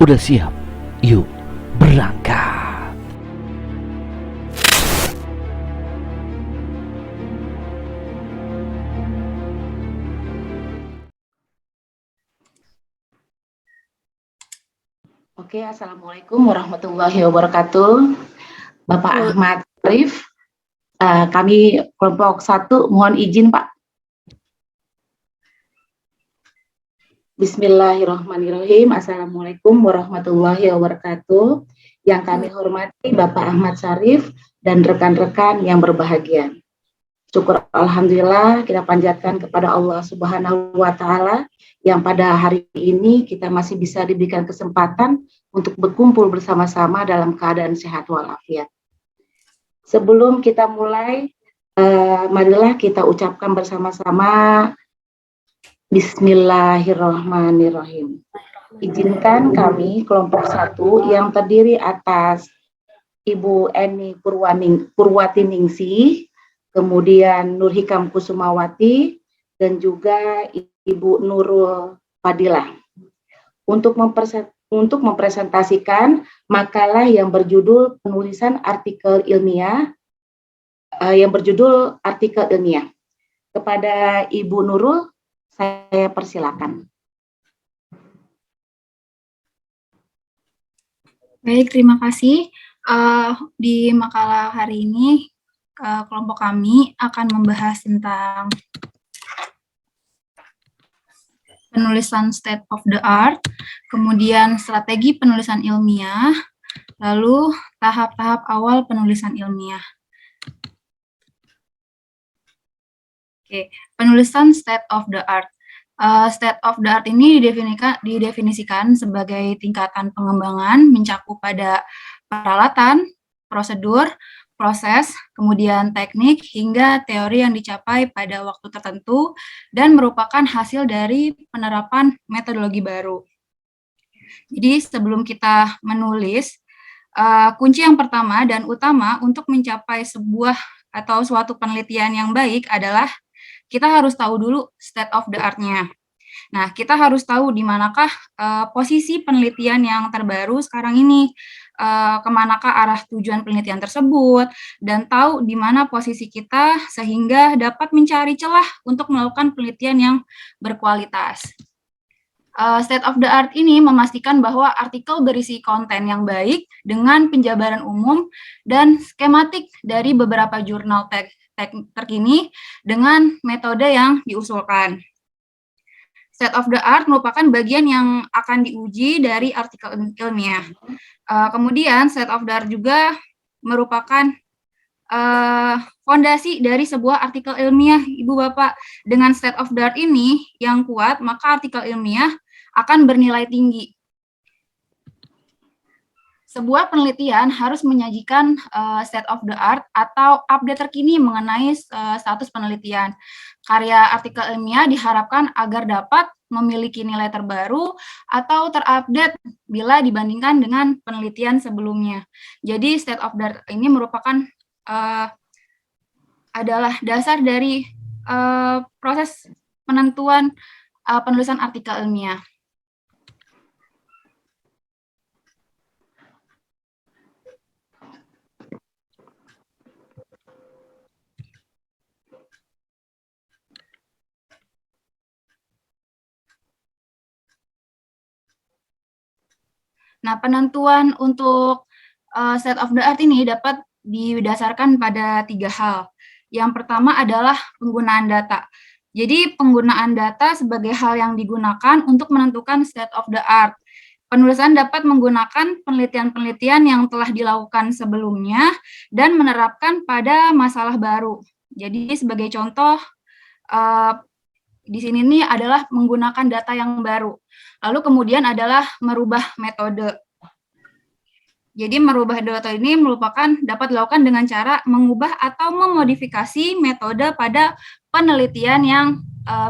Udah siap? Yuk, berangkat. Oke, Assalamualaikum warahmatullahi wabarakatuh. Bapak Ahmad Arif, kami kelompok 1 mohon izin Pak. Bismillahirrahmanirrahim. Assalamualaikum warahmatullahi wabarakatuh. Yang kami hormati Bapak Ahmad Syarif dan rekan-rekan yang berbahagia. Syukur Alhamdulillah kita panjatkan kepada Allah Subhanahu wa Ta'ala yang pada hari ini kita masih bisa diberikan kesempatan untuk berkumpul bersama-sama dalam keadaan sehat walafiat. Sebelum kita mulai, marilah kita ucapkan bersama-sama Bismillahirrahmanirrahim. Izinkan kami kelompok 1 yang terdiri atas Ibu Eni Purwatiningsih, kemudian Nur Hikam Kusumawati, dan juga Ibu Nurul Fadilah. Untuk mempresentasikan makalah yang berjudul penulisan artikel ilmiah, Kepada Ibu Nurul, saya persilakan. Baik, terima kasih. Di makalah hari ini, kelompok kami akan membahas tentang penulisan state of the art, kemudian strategi penulisan ilmiah, lalu tahap-tahap awal penulisan ilmiah. Oke, penulisan state of the art. State of the art ini didefinisikan sebagai tingkatan pengembangan mencakup pada peralatan, prosedur, proses, kemudian teknik, hingga teori yang dicapai pada waktu tertentu dan merupakan hasil dari penerapan metodologi baru. Jadi sebelum kita menulis, kunci yang pertama dan utama untuk mencapai sebuah atau suatu penelitian yang baik adalah kita harus tahu dulu state of the art-nya. Nah, kita harus tahu di manakah posisi penelitian yang terbaru sekarang ini, kemanakah arah tujuan penelitian tersebut, dan tahu di mana posisi kita sehingga dapat mencari celah untuk melakukan penelitian yang berkualitas. State of the art ini memastikan bahwa artikel berisi konten yang baik dengan penjabaran umum dan skematik dari beberapa jurnal terkini dengan metode yang diusulkan. State of the art merupakan bagian yang akan diuji dari artikel ilmiah. Kemudian state of the art juga merupakan fondasi dari sebuah artikel ilmiah, Ibu Bapak. Dengan state of the art ini yang kuat, maka artikel ilmiah akan bernilai tinggi. Sebuah penelitian harus menyajikan state of the art atau update terkini mengenai status penelitian. Karya artikel ilmiah diharapkan agar dapat memiliki nilai terbaru atau terupdate bila dibandingkan dengan penelitian sebelumnya. Jadi state of the art ini merupakan adalah dasar dari proses penentuan penulisan artikel ilmiah. Nah, penentuan untuk state of the art ini dapat didasarkan pada 3 hal. Yang pertama adalah penggunaan data. Jadi, penggunaan data sebagai hal yang digunakan untuk menentukan state of the art. Penulisan dapat menggunakan penelitian-penelitian yang telah dilakukan sebelumnya dan menerapkan pada masalah baru. Jadi, sebagai contoh, di sini nih adalah menggunakan data yang baru. Lalu kemudian adalah merubah metode. Jadi merubah data ini dapat dilakukan dengan cara mengubah atau memodifikasi metode pada penelitian yang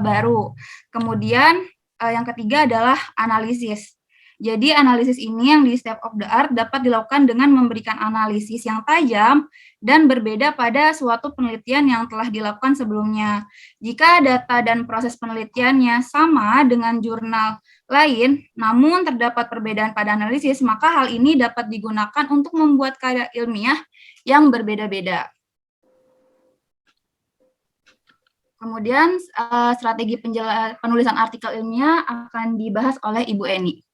baru. Kemudian yang ketiga adalah analisis. Jadi analisis ini yang di state of the art dapat dilakukan dengan memberikan analisis yang tajam dan berbeda pada suatu penelitian yang telah dilakukan sebelumnya. Jika data dan proses penelitiannya sama dengan jurnal lain, namun terdapat perbedaan pada analisis, maka hal ini dapat digunakan untuk membuat karya ilmiah yang berbeda-beda. Kemudian strategi penulisan artikel ilmiah akan dibahas oleh Ibu Eni.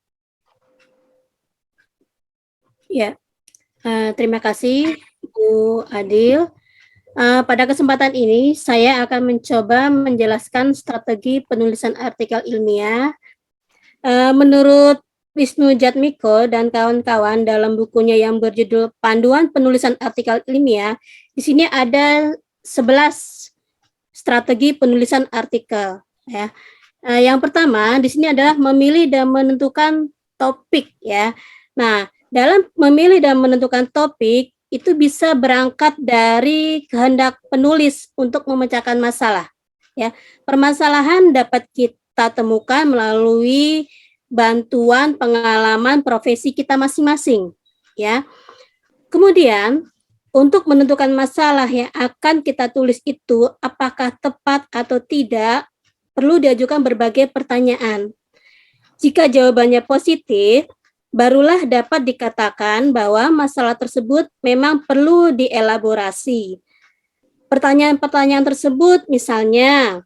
Ya, terima kasih Bu Adil. Pada kesempatan ini saya akan mencoba menjelaskan strategi penulisan artikel ilmiah. Menurut Wisnu Jatmiko dan kawan-kawan dalam bukunya yang berjudul Panduan Penulisan Artikel Ilmiah, di sini ada 11 strategi penulisan artikel. Ya. Yang pertama di sini adalah memilih dan menentukan topik. Ya. Nah, dalam memilih dan menentukan topik, itu bisa berangkat dari kehendak penulis untuk memecahkan masalah. Ya, permasalahan dapat kita temukan melalui bantuan pengalaman profesi kita masing-masing. Ya, kemudian untuk menentukan masalah yang akan kita tulis itu apakah tepat atau tidak, perlu diajukan berbagai pertanyaan. Jika jawabannya positif, barulah dapat dikatakan bahwa masalah tersebut memang perlu dielaborasi. Pertanyaan-pertanyaan tersebut misalnya,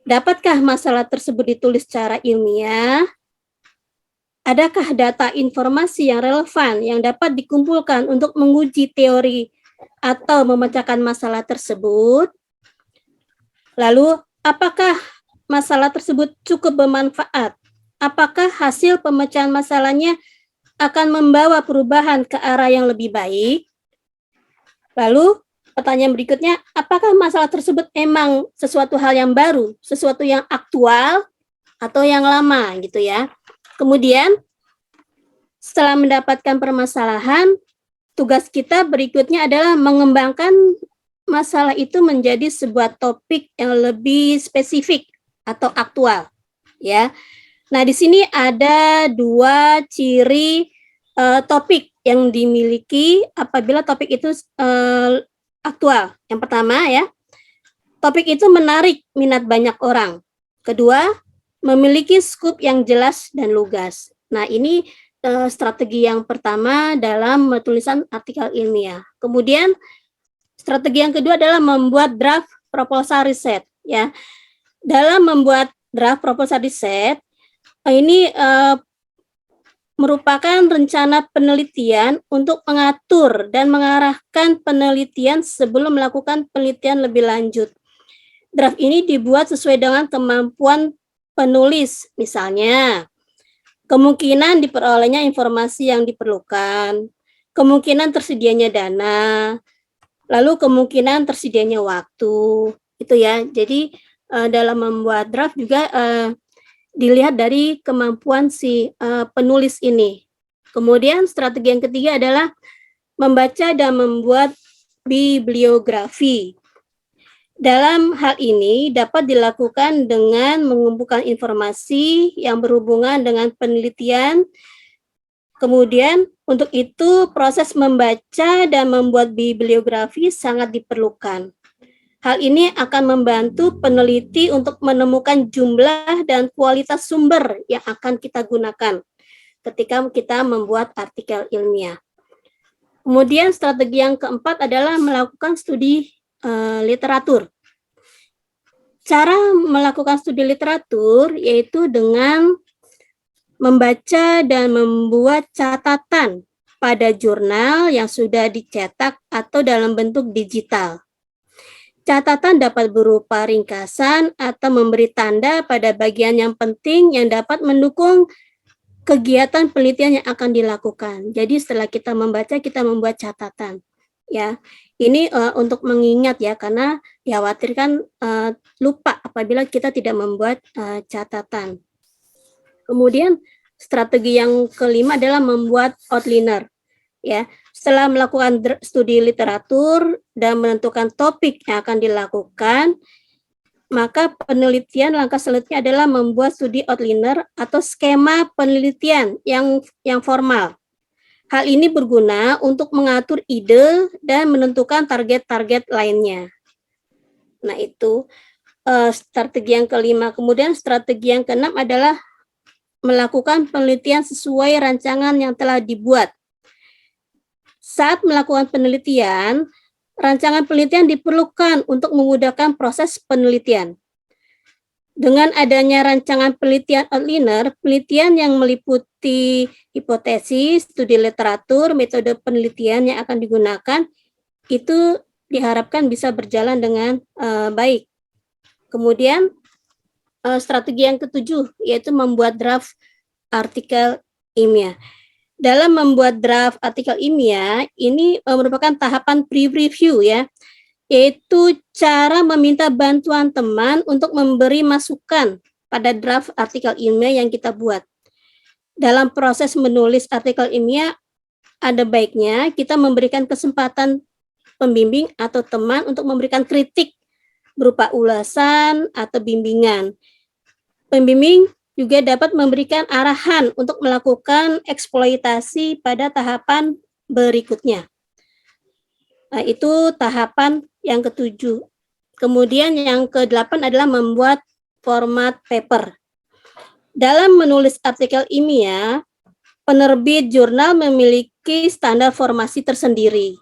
dapatkah masalah tersebut ditulis secara ilmiah? Adakah data informasi yang relevan yang dapat dikumpulkan untuk menguji teori atau memecahkan masalah tersebut? Lalu, apakah masalah tersebut cukup bermanfaat? Apakah hasil pemecahan masalahnya akan membawa perubahan ke arah yang lebih baik? Lalu, pertanyaan berikutnya, apakah masalah tersebut memang sesuatu hal yang baru, sesuatu yang aktual, atau yang lama, gitu ya. Kemudian, setelah mendapatkan permasalahan, tugas kita berikutnya adalah mengembangkan masalah itu menjadi sebuah topik yang lebih spesifik atau aktual, ya. Nah, di sini ada 2 ciri topik yang dimiliki apabila topik itu aktual. Yang pertama ya, topik itu menarik minat banyak orang. Kedua, memiliki skup yang jelas dan lugas. Nah, ini strategi yang pertama dalam tulisan artikel ilmiah. Kemudian, strategi yang kedua adalah membuat draft proposal riset. Ya, dalam membuat draft proposal riset, ini merupakan rencana penelitian untuk mengatur dan mengarahkan penelitian sebelum melakukan penelitian lebih lanjut. Draft ini dibuat sesuai dengan kemampuan penulis, misalnya kemungkinan diperolehnya informasi yang diperlukan, kemungkinan tersedianya dana, lalu kemungkinan tersedianya waktu, itu ya. Jadi dalam membuat draft juga dilihat dari kemampuan si penulis ini. Kemudian strategi yang ketiga adalah membaca dan membuat bibliografi. Dalam hal ini dapat dilakukan dengan mengumpulkan informasi yang berhubungan dengan penelitian. Kemudian untuk itu proses membaca dan membuat bibliografi sangat diperlukan. Hal ini akan membantu peneliti untuk menemukan jumlah dan kualitas sumber yang akan kita gunakan ketika kita membuat artikel ilmiah. Kemudian strategi yang keempat adalah melakukan studi literatur. Cara melakukan studi literatur yaitu dengan membaca dan membuat catatan pada jurnal yang sudah dicetak atau dalam bentuk digital. Catatan dapat berupa ringkasan atau memberi tanda pada bagian yang penting yang dapat mendukung kegiatan penelitian yang akan dilakukan. Jadi setelah kita membaca, kita membuat catatan. Ya, ini untuk mengingat ya, karena dikhawatirkan lupa apabila kita tidak membuat catatan. Kemudian strategi yang kelima adalah membuat outliner. Ya, setelah melakukan studi literatur dan menentukan topik yang akan dilakukan, maka penelitian langkah selanjutnya adalah membuat studi outliner atau skema penelitian yang formal. Hal ini berguna untuk mengatur ide dan menentukan target-target lainnya. Nah, itu strategi yang kelima. Kemudian strategi yang keenam adalah melakukan penelitian sesuai rancangan yang telah dibuat. Saat melakukan penelitian, rancangan penelitian diperlukan untuk memudahkan proses penelitian. Dengan adanya rancangan penelitian outliner, penelitian yang meliputi hipotesis, studi literatur, metode penelitian yang akan digunakan, itu diharapkan bisa berjalan dengan baik. Kemudian strategi yang ketujuh, yaitu membuat draft artikel ilmiah. Dalam membuat draft artikel ilmiah, ini merupakan tahapan pre-review ya, yaitu cara meminta bantuan teman untuk memberi masukan pada draft artikel ilmiah yang kita buat. Dalam proses menulis artikel ilmiah, ada baiknya kita memberikan kesempatan pembimbing atau teman untuk memberikan kritik berupa ulasan atau bimbingan. Pembimbing juga dapat memberikan arahan untuk melakukan eksploitasi pada tahapan berikutnya. Nah, itu tahapan yang ketujuh. Kemudian yang kedelapan adalah membuat format paper. Dalam menulis artikel ilmiah, penerbit jurnal memiliki standar formasi tersendiri.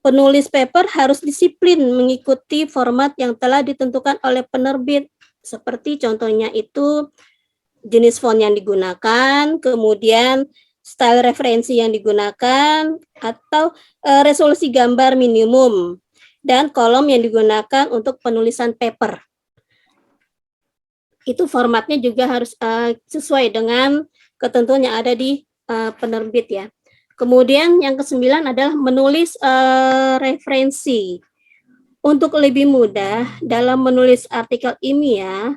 Penulis paper harus disiplin mengikuti format yang telah ditentukan oleh penerbit, seperti contohnya itu jenis font yang digunakan, kemudian style referensi yang digunakan, atau resolusi gambar minimum, dan kolom yang digunakan untuk penulisan paper. Itu formatnya juga harus sesuai dengan ketentuan yang ada di penerbit ya. Kemudian yang ke-9 adalah menulis referensi. Untuk lebih mudah dalam menulis artikel ilmiah,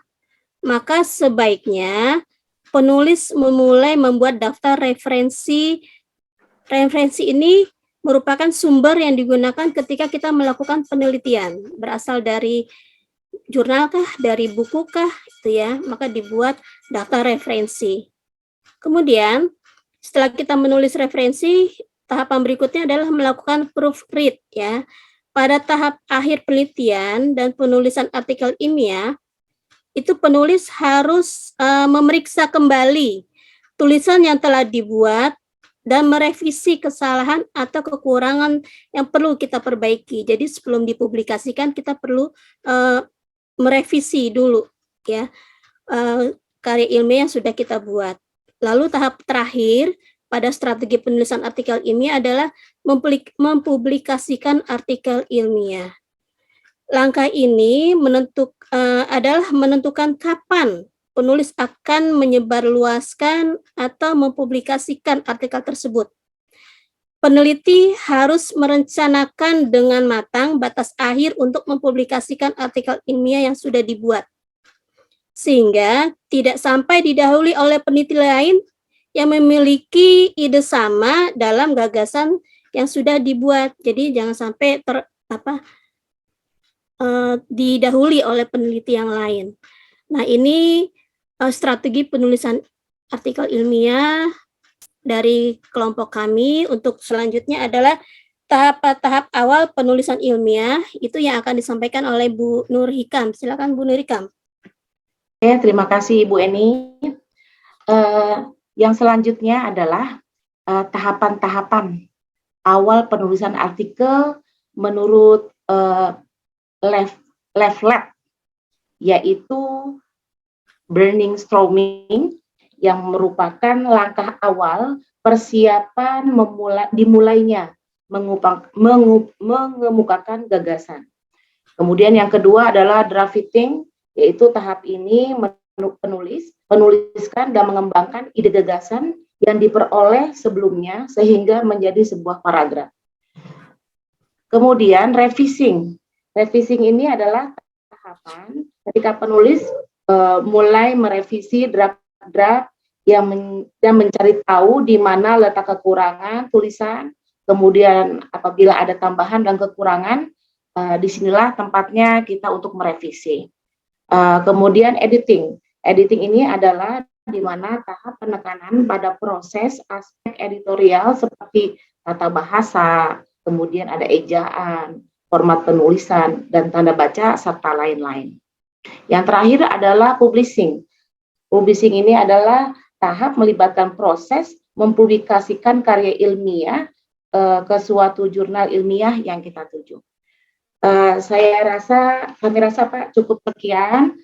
maka sebaiknya penulis memulai membuat daftar referensi. Referensi ini merupakan sumber yang digunakan ketika kita melakukan penelitian, berasal dari jurnal kah, dari buku kah, itu ya, maka dibuat daftar referensi. Kemudian setelah kita menulis referensi, tahapan berikutnya adalah melakukan proofread ya. Pada tahap akhir penelitian dan penulisan artikel ilmiah, itu penulis harus memeriksa kembali tulisan yang telah dibuat dan merevisi kesalahan atau kekurangan yang perlu kita perbaiki. Jadi sebelum dipublikasikan kita perlu merevisi dulu ya karya ilmiah yang sudah kita buat. Lalu tahap terakhir pada strategi penulisan artikel ilmiah adalah mempublikasikan artikel ilmiah. Langkah ini adalah menentukan kapan penulis akan menyebarluaskan atau mempublikasikan artikel tersebut. Peneliti harus merencanakan dengan matang batas akhir untuk mempublikasikan artikel ilmiah yang sudah dibuat, sehingga tidak sampai didahului oleh peneliti lain yang memiliki ide sama dalam gagasan yang sudah dibuat. Jadi jangan sampai didahului oleh peneliti yang lain. Nah, ini strategi penulisan artikel ilmiah dari kelompok kami. Untuk selanjutnya adalah tahap-tahap awal penulisan ilmiah, itu yang akan disampaikan oleh Bu Nur Hikam. Silakan Bu Nur Hikam. Oke, terima kasih Bu Eni. Yang selanjutnya adalah tahapan-tahapan awal penulisan artikel menurut leaflet, yaitu brainstorming, yang merupakan langkah awal persiapan dimulainya mengemukakan gagasan. Kemudian yang kedua adalah drafting, yaitu tahap ini menuliskan dan mengembangkan ide gagasan yang diperoleh sebelumnya sehingga menjadi sebuah paragraf. Kemudian revising. Revising ini adalah tahapan ketika penulis mulai merevisi draft-draft yang mencari tahu di mana letak kekurangan tulisan. Kemudian apabila ada tambahan dan kekurangan, disinilah tempatnya kita untuk merevisi. Kemudian editing. Editing ini adalah di mana tahap penekanan pada proses aspek editorial seperti tata bahasa, kemudian ada ejaan, format penulisan, dan tanda baca, serta lain-lain. Yang terakhir adalah publishing. Publishing ini adalah tahap melibatkan proses mempublikasikan karya ilmiah ke suatu jurnal ilmiah yang kita tuju. Kami rasa Pak cukup sekian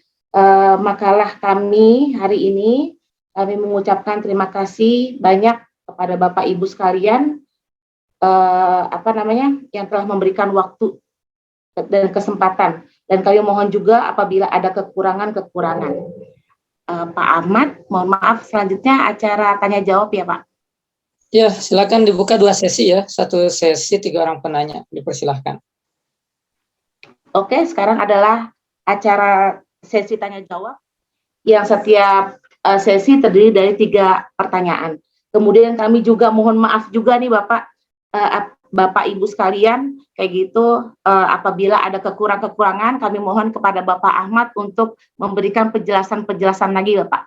makalah kami hari ini. Kami mengucapkan terima kasih banyak kepada Bapak Ibu sekalian yang telah memberikan waktu dan kesempatan. Dan kami mohon juga apabila ada kekurangan-kekurangan. Pak Ahmad, mohon maaf, selanjutnya acara tanya jawab ya Pak. Ya, silakan dibuka 2 sesi ya. 1 sesi 3 orang penanya, dipersilahkan. Oke, sekarang adalah acara sesi tanya jawab yang setiap sesi terdiri dari 3 pertanyaan. Kemudian kami juga mohon maaf juga nih Bapak Ibu sekalian, kayak gitu apabila ada kekurangan-kekurangan kami mohon kepada Bapak Ahmad untuk memberikan penjelasan-penjelasan lagi Bapak.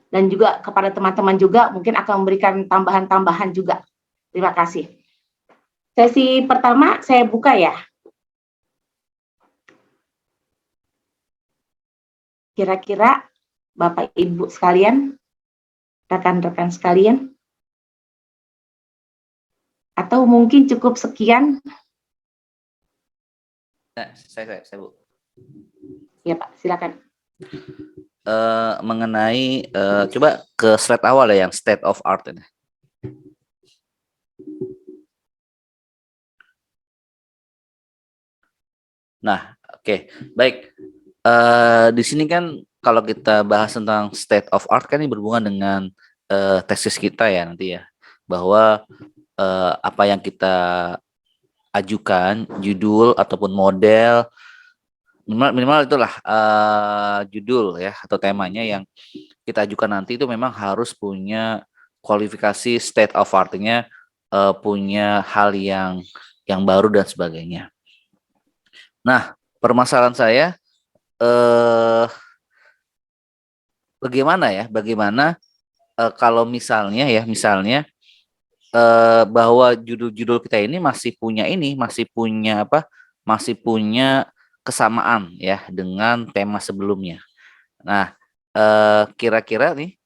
Dan juga kepada teman-teman juga mungkin akan memberikan tambahan-tambahan juga. Terima kasih. Sesi pertama saya buka ya. Kira-kira Bapak Ibu sekalian, rekan-rekan sekalian, atau mungkin cukup sekian? Saya Bu. Ya Pak, silakan. Mengenai coba ke slide awal ya yang state of art ini. Nah, oke, baik. Di sini kan kalau kita bahas tentang state of art kan ini berhubungan dengan tesis kita ya nanti ya, bahwa apa yang kita ajukan, judul ataupun model, minimal itulah judul ya atau temanya yang kita ajukan nanti itu memang harus punya kualifikasi state of art-nya, punya hal yang baru dan sebagainya. Nah, permasalahan saya bagaimana kalau misalnya bahwa judul-judul kita ini masih punya kesamaan ya dengan tema sebelumnya. Nah, kira-kira nih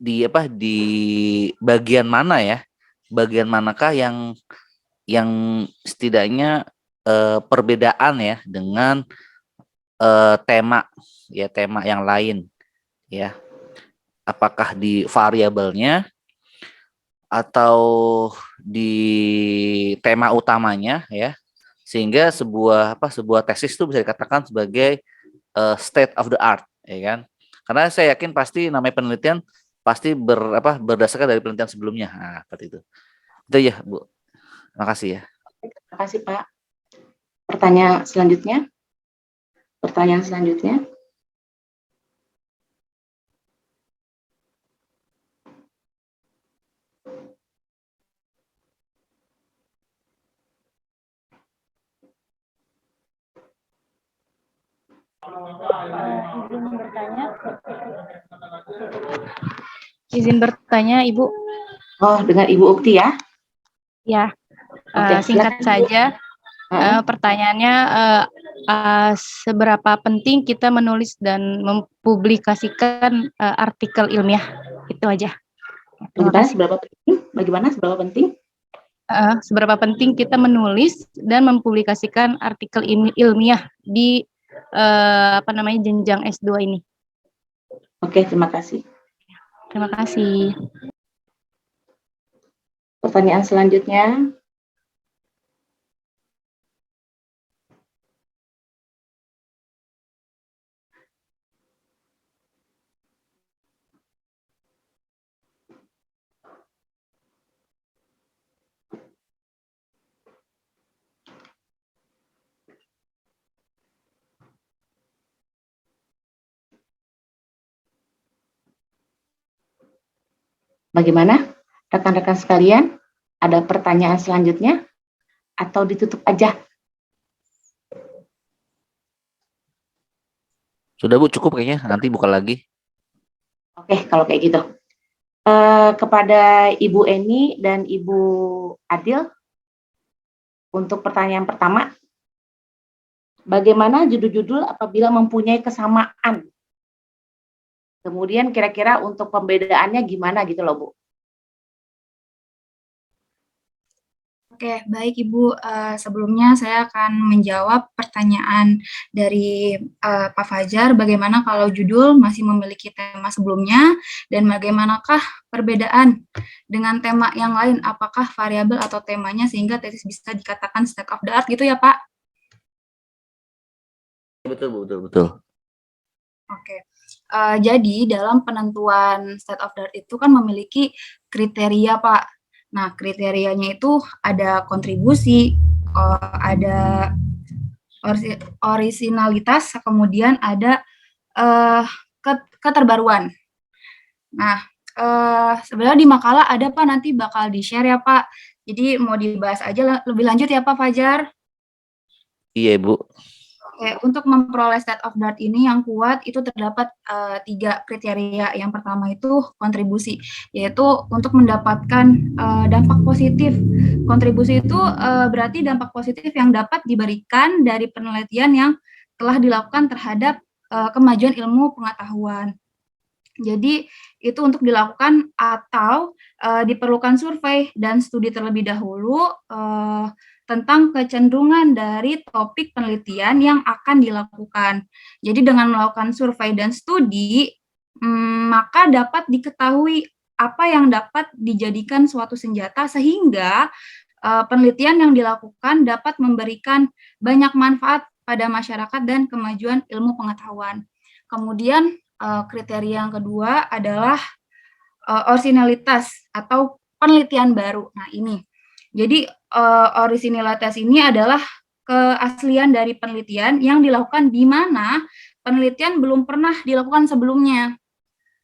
di bagian mana ya? Bagian manakah yang setidaknya perbedaan ya dengan tema yang lain ya, apakah di variabelnya atau di tema utamanya ya, sehingga sebuah tesis itu bisa dikatakan sebagai state of the art ya kan, karena saya yakin pasti namanya penelitian pasti berdasarkan dari penelitian sebelumnya. Nah, seperti itu ya Bu. Terima kasih ya. Terima kasih Pak. Pertanyaan selanjutnya. Izin bertanya, Ibu. Oh, dengan Ibu Ukti ya? Ya, Oke, singkat saja. Pertanyaannya, seberapa penting kita menulis dan mempublikasikan artikel ilmiah? Itu aja. Bagaimana seberapa penting? Seberapa penting kita menulis dan mempublikasikan artikel ilmiah di jenjang S2 ini. Oke, terima kasih. Terima kasih. Pertanyaan selanjutnya. Bagaimana rekan-rekan sekalian? Ada pertanyaan selanjutnya atau ditutup aja? Sudah Bu, cukup kayaknya. Nanti buka lagi. Oke, kalau kayak gitu. Kepada Ibu Eni dan Ibu Adil, untuk pertanyaan pertama, bagaimana judul-judul apabila mempunyai kesamaan? Kemudian kira-kira untuk pembedaannya gimana gitu loh, Bu? Oke, baik Ibu. Sebelumnya saya akan menjawab pertanyaan dari Pak Fajar, bagaimana kalau judul masih memiliki tema sebelumnya, dan bagaimanakah perbedaan dengan tema yang lain, apakah variabel atau temanya sehingga tesis bisa dikatakan state of the art gitu ya Pak? Betul, Bu, betul, betul. Oke. Jadi dalam penentuan state of the art itu kan memiliki kriteria, Pak. Nah, kriterianya itu ada kontribusi, ada orisinalitas, kemudian ada keterbaruan. Nah, sebenarnya di makalah ada Pak, nanti bakal di-share ya Pak. Jadi mau dibahas aja lebih lanjut ya Pak Fajar. Iya, Bu. Oke, untuk memperoleh state of the art ini yang kuat itu terdapat 3 kriteria. Yang pertama itu kontribusi, yaitu untuk mendapatkan dampak positif. Kontribusi itu berarti dampak positif yang dapat diberikan dari penelitian yang telah dilakukan terhadap kemajuan ilmu pengetahuan. Jadi itu untuk dilakukan atau diperlukan survei dan studi terlebih dahulu tentang kecenderungan dari topik penelitian yang akan dilakukan. Jadi dengan melakukan survei dan studi, maka dapat diketahui apa yang dapat dijadikan suatu senjata sehingga penelitian yang dilakukan dapat memberikan banyak manfaat pada masyarakat dan kemajuan ilmu pengetahuan. Kemudian kriteria yang kedua adalah orisinalitas atau penelitian baru. Nah ini, jadi orisinalitas ini adalah keaslian dari penelitian yang dilakukan di mana penelitian belum pernah dilakukan sebelumnya.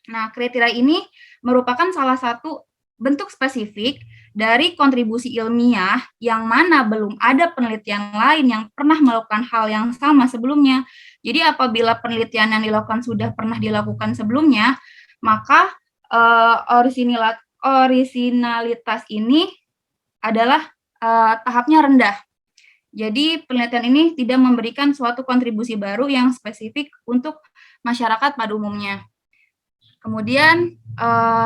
Nah, kriteria ini merupakan salah satu bentuk spesifik dari kontribusi ilmiah yang mana belum ada penelitian lain yang pernah melakukan hal yang sama sebelumnya. Jadi apabila penelitian yang dilakukan sudah pernah dilakukan sebelumnya, maka orisinalitas ini adalah tahapnya rendah. Jadi penelitian ini tidak memberikan suatu kontribusi baru yang spesifik untuk masyarakat pada umumnya. Kemudian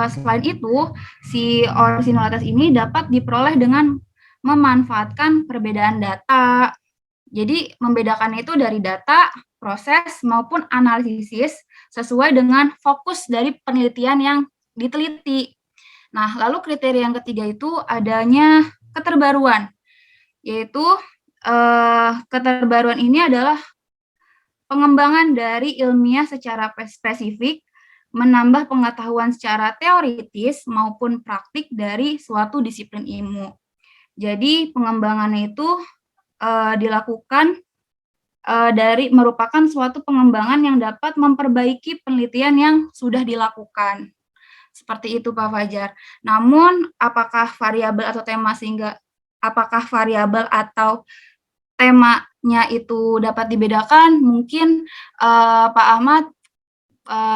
selain itu, si orisinalitas ini dapat diperoleh dengan memanfaatkan perbedaan data. Jadi membedakannya itu dari data, proses, maupun analisis sesuai dengan fokus dari penelitian yang diteliti. Nah, lalu kriteria yang ketiga itu adanya keterbaruan, yaitu keterbaruan ini adalah pengembangan dari ilmiah secara spesifik, menambah pengetahuan secara teoritis maupun praktik dari suatu disiplin ilmu. Jadi pengembangannya itu dilakukan dari merupakan suatu pengembangan yang dapat memperbaiki penelitian yang sudah dilakukan. Seperti itu Pak Fajar. Namun apakah variabel atau tema sehingga apakah variabel atau temanya itu dapat dibedakan? Mungkin Pak Ahmad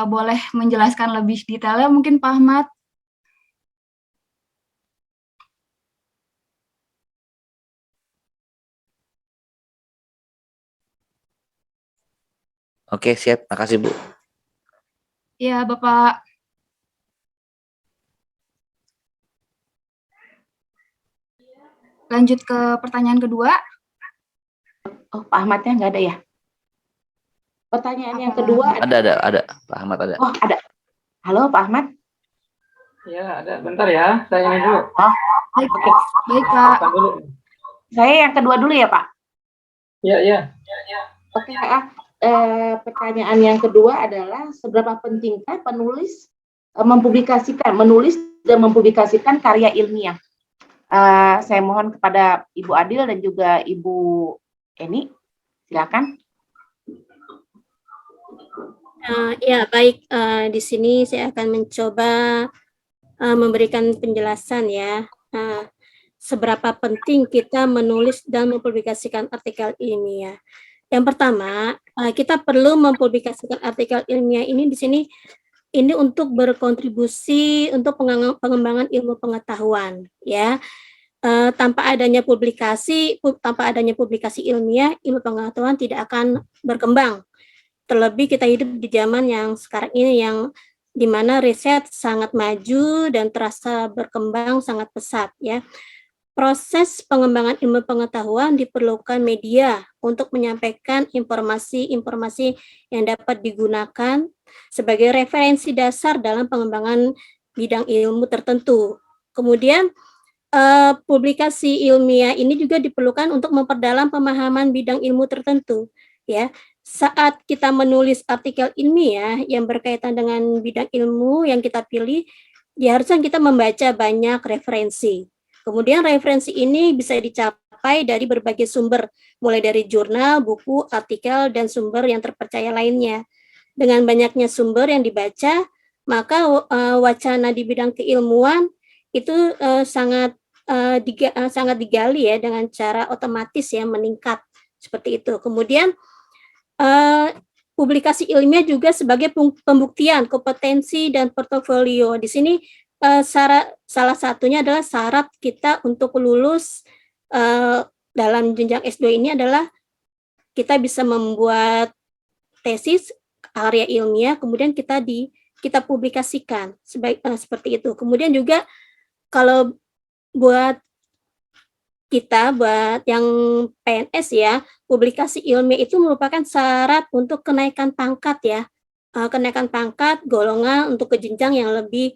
boleh menjelaskan lebih detailnya mungkin Pak Ahmad. Oke, siap. Makasih, Bu. Ya, Bapak. Lanjut ke pertanyaan kedua. Oh, Pak Ahmadnya nggak ada ya? Pertanyaan yang kedua Ada. Pak Ahmad ada. Oh, ada. Halo, Pak Ahmad. Ya, ada. Bentar ya, saya ini dulu. Baik, baik Pak. Dulu. Saya yang kedua dulu ya, Pak. Ya. Oke, pertanyaan yang kedua adalah seberapa pentingkah penulis menulis dan mempublikasikan karya ilmiah? Saya mohon kepada Ibu Adil dan juga Ibu Eni, silakan. Ya, baik. Di sini saya akan mencoba memberikan penjelasan ya. Seberapa penting kita menulis dan mempublikasikan artikel ilmiah. Yang pertama, kita perlu mempublikasikan artikel ilmiah ini di sini ini untuk berkontribusi untuk pengembangan ilmu pengetahuan, ya. Tanpa adanya publikasi ilmiah, ilmu pengetahuan tidak akan berkembang. Terlebih kita hidup di zaman yang sekarang ini yang di mana riset sangat maju dan terasa berkembang sangat pesat, ya. Proses pengembangan ilmu pengetahuan diperlukan media untuk menyampaikan informasi-informasi yang dapat digunakan sebagai referensi dasar dalam pengembangan bidang ilmu tertentu. Kemudian publikasi ilmiah ini juga diperlukan untuk memperdalam pemahaman bidang ilmu tertentu, ya. Saat kita menulis artikel ilmiah yang berkaitan dengan bidang ilmu yang kita pilih, diharuskan kita membaca banyak referensi. Kemudian referensi ini bisa dicapai dari berbagai sumber, mulai dari jurnal, buku, artikel, dan sumber yang terpercaya lainnya. Dengan banyaknya sumber yang dibaca, maka wacana di bidang keilmuan itu sangat digali ya dengan cara otomatis ya meningkat seperti itu. Kemudian publikasi ilmiah juga sebagai pembuktian kompetensi dan portofolio. Di sini salah satunya adalah syarat kita untuk lulus dalam jenjang S2 ini adalah kita bisa membuat tesis karya ilmiah, kemudian kita publikasikan seperti itu. Kemudian juga kalau buat yang PNS ya, publikasi ilmiah itu merupakan syarat untuk kenaikan pangkat ya, kenaikan pangkat golongan untuk ke jenjang yang lebih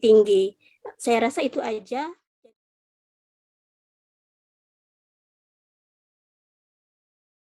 tinggi. Saya rasa itu aja.